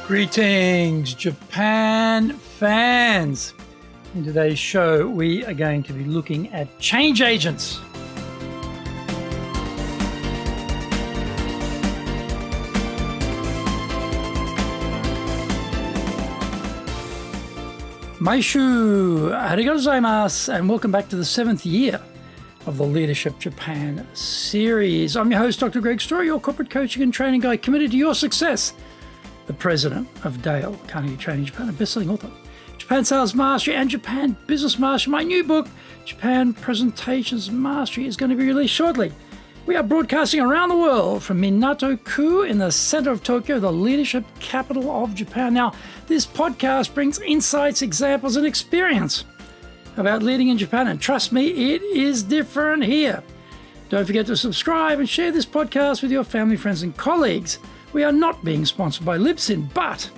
Greetings, Japan fans. In today's show, we are going to be looking at change agents. Maishu, arigatou gozaimasu, and welcome back to the 7th year of the Leadership Japan series. I'm your host, Dr. Greg Story, your corporate coaching and training guy committed to your success. The president of Dale Carnegie Training Japan, a best-selling author, Japan Sales Mastery and Japan Business Mastery. My new book, Japan Presentations Mastery, is going to be released shortly. We are broadcasting around the world from Minato-ku in the center of Tokyo, the leadership capital of Japan. Now, this podcast brings insights, examples, and experience about leading in Japan, and trust me, it is different here. Don't forget to subscribe and share this podcast with your family, friends, and colleagues. We are not being sponsored by Libsyn, but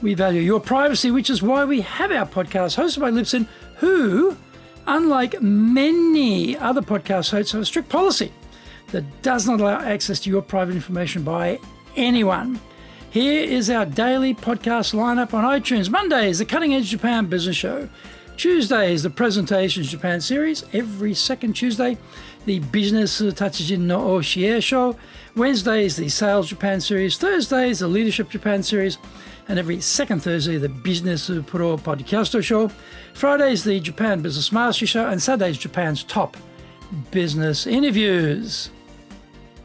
we value your privacy, which is why we have our podcast hosted by Libsyn, who, unlike many other podcast hosts, have a strict policy that does not allow access to your private information by anyone. Here is our daily podcast lineup on iTunes. Mondays, the Cutting Edge Japan Business Show. Tuesdays, the Presentations Japan series. Every second Tuesday, the Business Tatsujin no Oshie Show. Wednesdays, the Sales Japan series. Thursdays, the Leadership Japan series. And every second Thursday, the Business Pro Podcast Show. Fridays, the Japan Business Mastery Show. And Saturdays, Japan's top business interviews.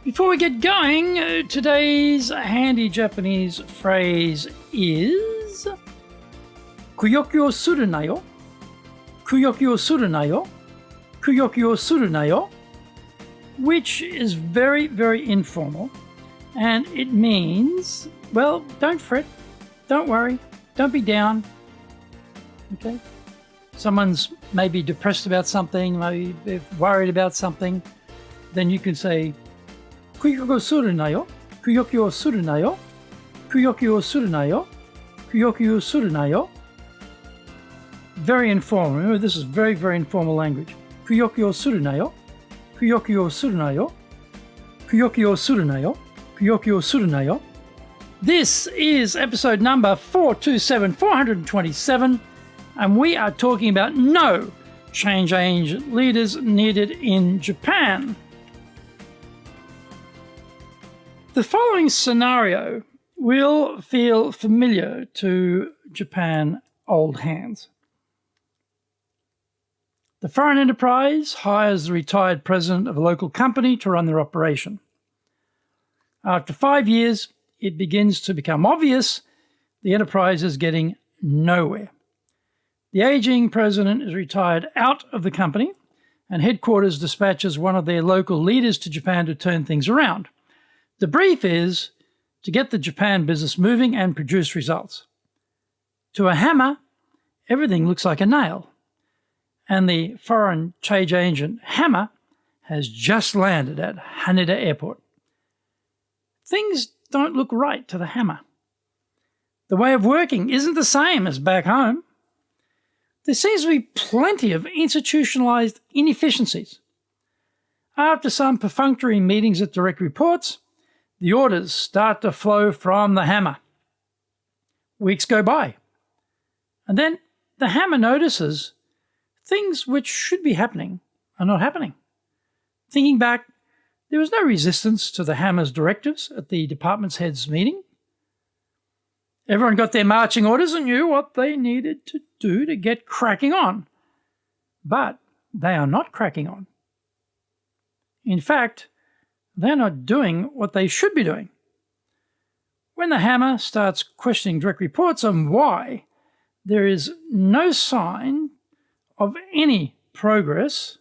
Before we get going, today's handy Japanese phrase is kuyoki o suru na yo. Kuyoki o suru na yo. Kuyoki o suru na yo. Which is very, very informal, and it means, well, don't fret, don't worry, don't be down, okay? Someone's maybe depressed about something, maybe they're worried about something, then you can say, kuyoki o suru na yo, kuyoki o suru na yo, kuyoki o suru na yo, kuyoki o suru na yo. Very informal. Remember, this is very, very informal language. Kuyoki o suru na yo. Kuyoki o suru na yo. Kuyoki o suru na yo. Kuyoki o suru na yo. This is episode number 427, and we are talking about no change agent leaders needed in Japan. The following scenario will feel familiar to Japan old hands. The foreign enterprise hires the retired president of a local company to run their operation. After 5 years, it begins to become obvious the enterprise is getting nowhere. The aging president is retired out of the company, and headquarters dispatches one of their local leaders to Japan to turn things around. The brief is to get the Japan business moving and produce results. To a hammer, everything looks like a nail. And the foreign change agent Hammer has just landed at Haneda Airport. Things don't look right to the Hammer. The way of working isn't the same as back home. There seems to be plenty of institutionalized inefficiencies. After some perfunctory meetings at direct reports, the orders start to flow from the Hammer. Weeks go by, and then the Hammer notices things which should be happening are not happening. Thinking back, there was no resistance to the Hammer's directives at the department's heads meeting. Everyone got their marching orders and knew what they needed to do to get cracking on. But they are not cracking on. In fact, they're not doing what they should be doing. When the Hammer starts questioning direct reports on why there is no sign of any progress,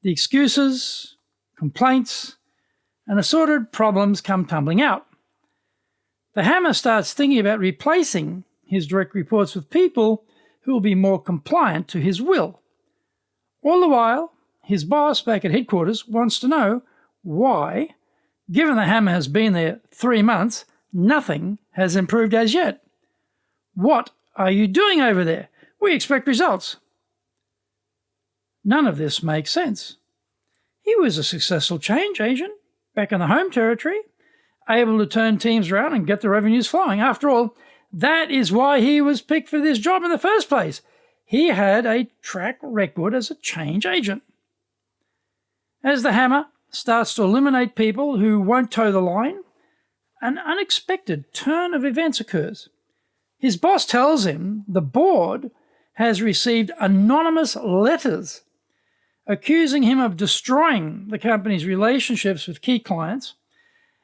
the excuses, complaints, and assorted problems come tumbling out. The Hammer starts thinking about replacing his direct reports with people who will be more compliant to his will. All the while, his boss back at headquarters wants to know why, given the Hammer has been there 3 months, nothing has improved as yet. What are you doing over there? We expect results. None of this makes sense. He was a successful change agent back in the home territory, able to turn teams around and get the revenues flowing. After all, that is why he was picked for this job in the first place. He had a track record as a change agent. As the hammer starts to eliminate people who won't toe the line, an unexpected turn of events occurs. His boss tells him the board has received anonymous letters accusing him of destroying the company's relationships with key clients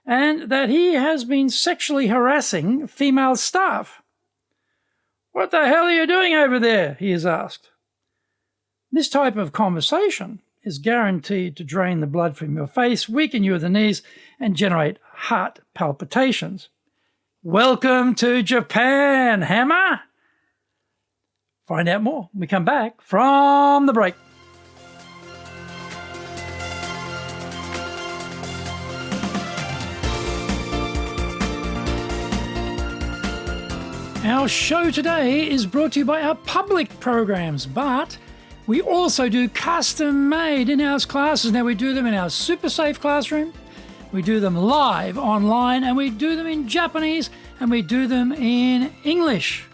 and that he has been sexually harassing female staff. "What the hell are you doing over there?" he is asked. This type of conversation is guaranteed to drain the blood from your face, weaken you at the knees, and generate heart palpitations. Welcome to Japan, hammer! Find out more when we come back from the break. Our show today is brought to you by our public programs, but we also do custom-made in-house classes. Now, we do them in our super safe classroom, we do them live online, and we do them in Japanese, and we do them in English.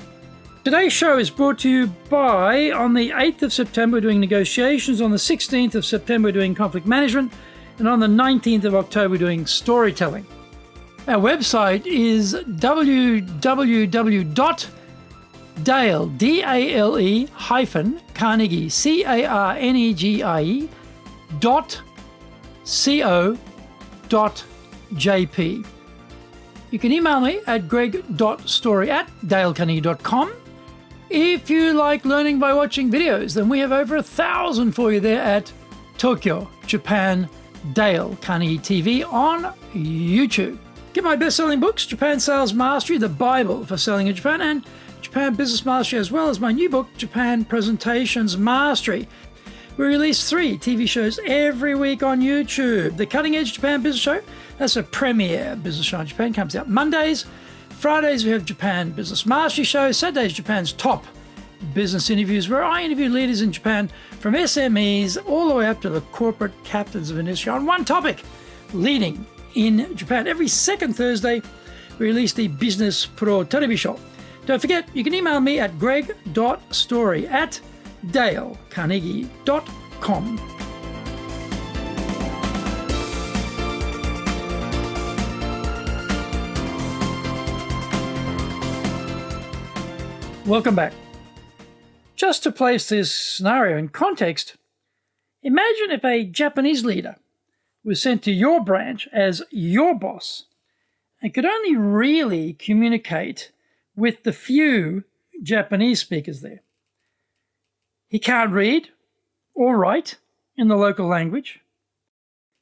Today's show is brought to you by, on the 8th of September, we're doing negotiations, on the 16th of September, we're doing conflict management, and on the 19th of October, we're doing storytelling. Our website is www.dale, D-A-L-E hyphen Carnegie, C-A-R-N-E-G-I-E .co.jp. You can email me at greg.story@dalecarnegie.com. If you like learning by watching videos, then we have over 1,000 for you there at Tokyo, Japan, Dale Carnegie TV on YouTube. Get my best-selling books, Japan Sales Mastery, the Bible for selling in Japan, and Japan Business Mastery, as well as my new book, Japan Presentations Mastery. We release 3 TV shows every week on YouTube. The Cutting Edge Japan Business Show, that's a premiere business show in Japan, comes out Mondays. Fridays we have Japan Business Mastery Show. Saturdays, Japan's top business interviews, where I interview leaders in Japan from SMEs all the way up to the corporate captains of industry on one topic, leading in Japan. Every second Thursday, we release the Business Pro Television Show. Don't forget, you can email me at greg.story@dalecarnegie.com. Welcome back. Just to place this scenario in context, imagine if a Japanese leader was sent to your branch as your boss and could only really communicate with the few Japanese speakers there. He can't read or write in the local language.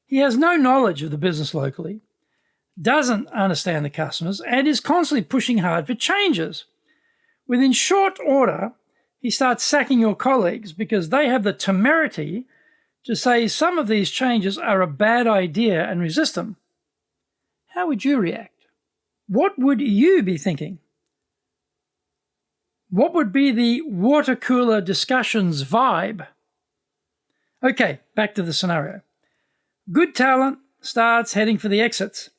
He has no knowledge of the business locally, doesn't understand the customers, and is constantly pushing hard for changes. Within short order, he starts sacking your colleagues because they have the temerity to say some of these changes are a bad idea and resist them. How would you react? What would you be thinking? What would be the water cooler discussions vibe? Okay, back to the scenario. Good talent starts heading for the exits.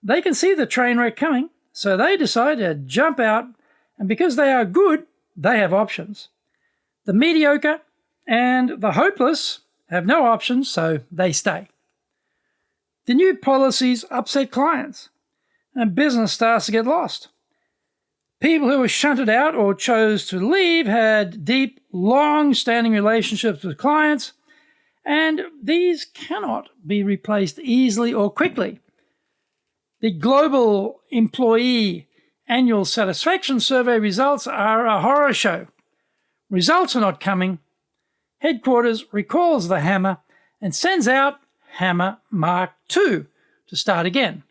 They can see the train wreck coming, so they decide to jump out, and because they are good, they have options. The mediocre and the hopeless have no options, so they stay. The new policies upset clients, and business starts to get lost. People who were shunted out or chose to leave had deep, long-standing relationships with clients, and these cannot be replaced easily or quickly. The global employee annual satisfaction survey results are a horror show. Results are not coming. Headquarters recalls the hammer and sends out Hammer Mark II to start again.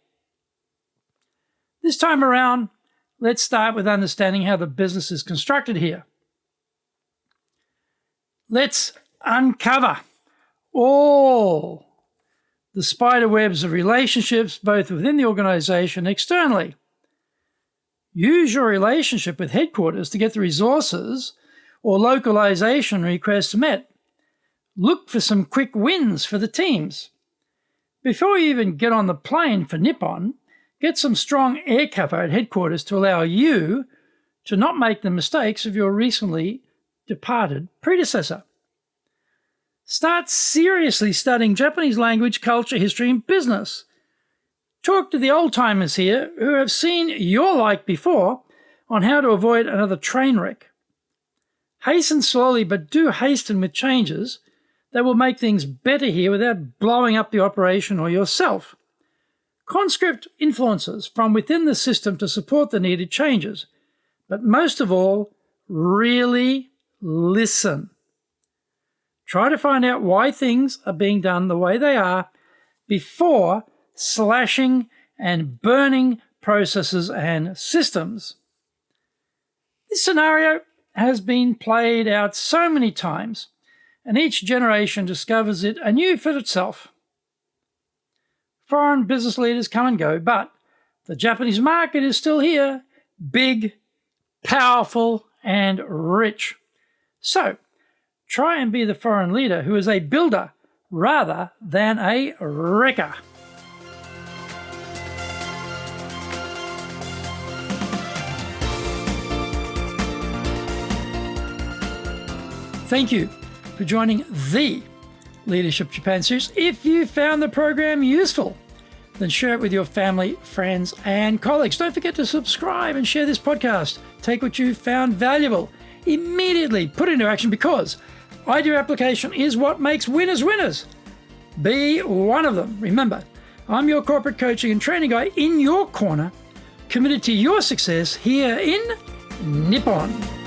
This time around, let's start with understanding how the business is constructed here. Let's uncover all the spider webs of relationships, both within the organization and externally. Use your relationship with headquarters to get the resources or localization requests met. Look for some quick wins for the teams. Before you even get on the plane for Nippon, Get some strong air cover at headquarters to allow you to not make the mistakes of your recently departed predecessor. Start seriously studying Japanese language, culture, history, and business. Talk to the old-timers here who have seen your like before on how to avoid another train wreck. Hasten slowly, but do hasten with changes that will make things better here without blowing up the operation or yourself. Conscript influences from within the system to support the needed changes. But most of all, really listen. Try to find out why things are being done the way they are before slashing and burning processes and systems. This scenario has been played out so many times, and each generation discovers it anew for itself. Foreign business leaders come and go, but the Japanese market is still here, big, powerful, and rich. So, try and be the foreign leader who is a builder rather than a wrecker. Thank you for joining the Leadership Japan series. If you found the program useful, then share it with your family, friends, and colleagues. Don't forget to subscribe and share this podcast. Take what you found valuable, immediately put it into action, because idea application is what makes winners winners. Be one of them. Remember, I'm your corporate coaching and training guy in your corner, committed to your success here in Nippon.